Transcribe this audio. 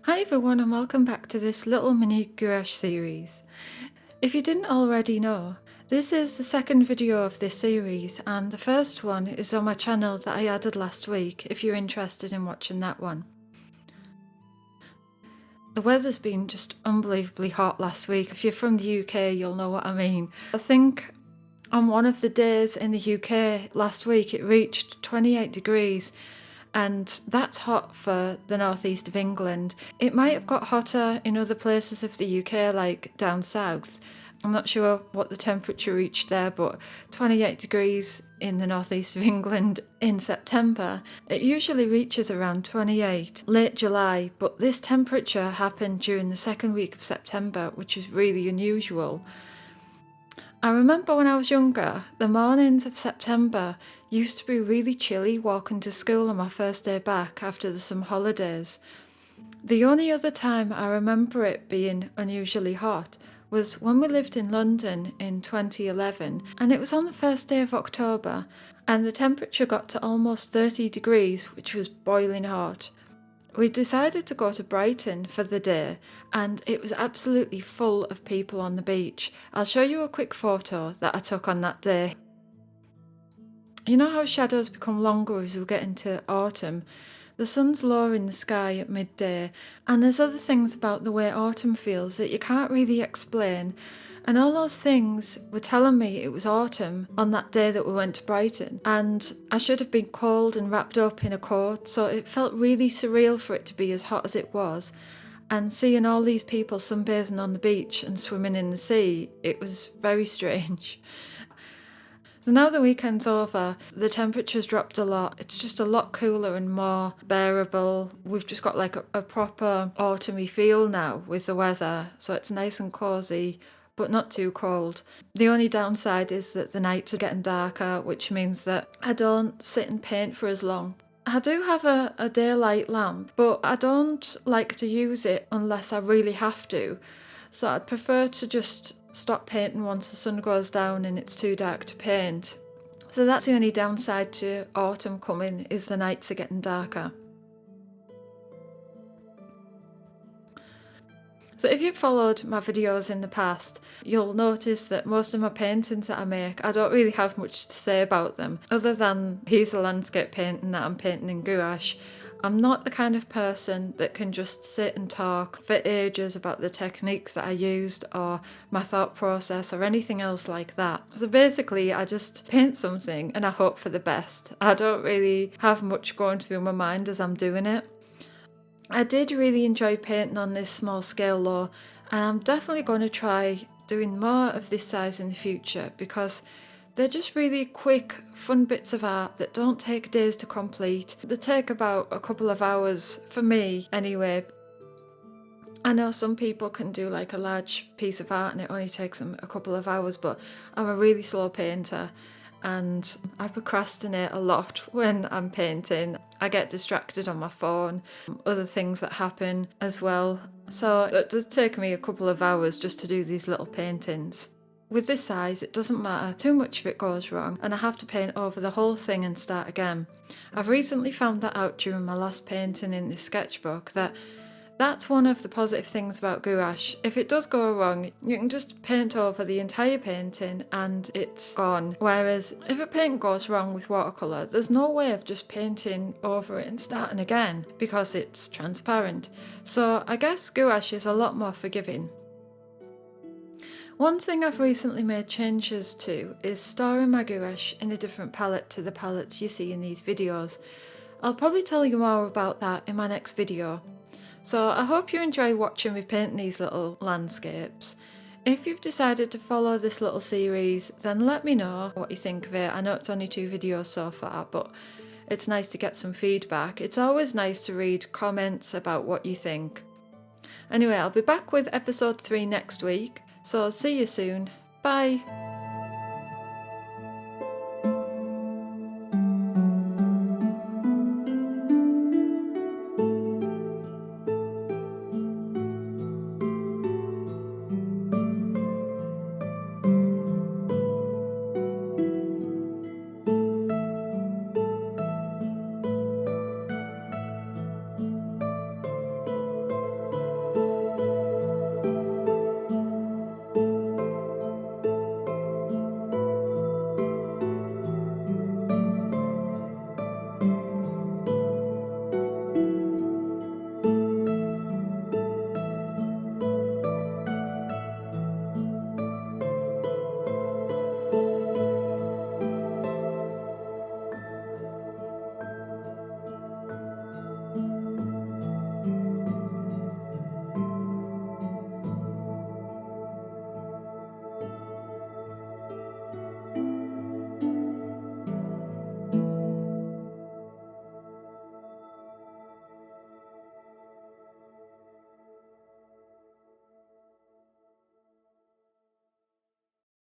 Hi everyone and welcome back to this little mini gouache series. If you didn't already know, this is the second video of this series and the first one is on my channel that I added last week if you're interested in watching that one. The weather's been just unbelievably hot last week. If you're from the UK you'll know what I mean. I think on one of the days in the UK last week it reached 28 degrees. And that's hot for the northeast of England. It might have got hotter in other places of the UK, like down south. I'm not sure what the temperature reached there, but 28 degrees in the northeast of England in September. It usually reaches around 28, late July, but this temperature happened during the second week of September, which is really unusual. I remember when I was younger, the mornings of September used to be really chilly walking to school on my first day back after the summer holidays. The only other time I remember it being unusually hot was when we lived in London in 2011, and it was on the first day of October, and the temperature got to almost 30 degrees, which was boiling hot. We decided to go to Brighton for the day and it was absolutely full of people on the beach. I'll show you a quick photo that I took on that day. You know how shadows become longer as we get into autumn? The sun's lower in the sky at midday, and there's other things about the way autumn feels that you can't really explain. And all those things were telling me it was autumn on that day that we went to Brighton. And I should have been cold and wrapped up in a coat, so it felt really surreal for it to be as hot as it was. And seeing all these people sunbathing on the beach and swimming in the sea, it was very strange. So now the weekend's over, the temperature's dropped a lot. It's just a lot cooler and more bearable. We've just got like a proper autumny feel now with the weather, so it's nice and cosy, but not too cold. The only downside is that the nights are getting darker, which means that I don't sit and paint for as long. I do have a daylight lamp, but I don't like to use it unless I really have to. So I'd prefer to just stop painting once the sun goes down and it's too dark to paint. So that's the only downside to autumn coming, is the nights are getting darker. So if you've followed my videos in the past, you'll notice that most of my paintings that I make, I don't really have much to say about them, other than here's a landscape painting that I'm painting in gouache. I'm not the kind of person that can just sit and talk for ages about the techniques that I used or my thought process or anything else like that. So basically I just paint something and I hope for the best. I don't really have much going through my mind as I'm doing it. I did really enjoy painting on this small scale though, and I'm definitely going to try doing more of this size in the future because they're just really quick, fun bits of art that don't take days to complete. They take about a couple of hours, for me anyway. I know some people can do like a large piece of art and it only takes them a couple of hours, but I'm a really slow painter and I procrastinate a lot when I'm painting. I get distracted on my phone, other things that happen as well. So it does take me a couple of hours just to do these little paintings. With this size, it doesn't matter too much if it goes wrong and I have to paint over the whole thing and start again. I've recently found that out during my last painting in this sketchbook, that's one of the positive things about gouache. If it does go wrong, you can just paint over the entire painting and it's gone. Whereas if a paint goes wrong with watercolour, there's no way of just painting over it and starting again because it's transparent. So I guess gouache is a lot more forgiving. One thing I've recently made changes to is storing my gouache in a different palette to the palettes you see in these videos. I'll probably tell you more about that in my next video. So I hope you enjoy watching me paint these little landscapes. If you've decided to follow this little series, then let me know what you think of it. I know it's only 2 videos so far, but it's nice to get some feedback. It's always nice to read comments about what you think. Anyway, I'll be back with episode 3 next week, so see you soon. Bye!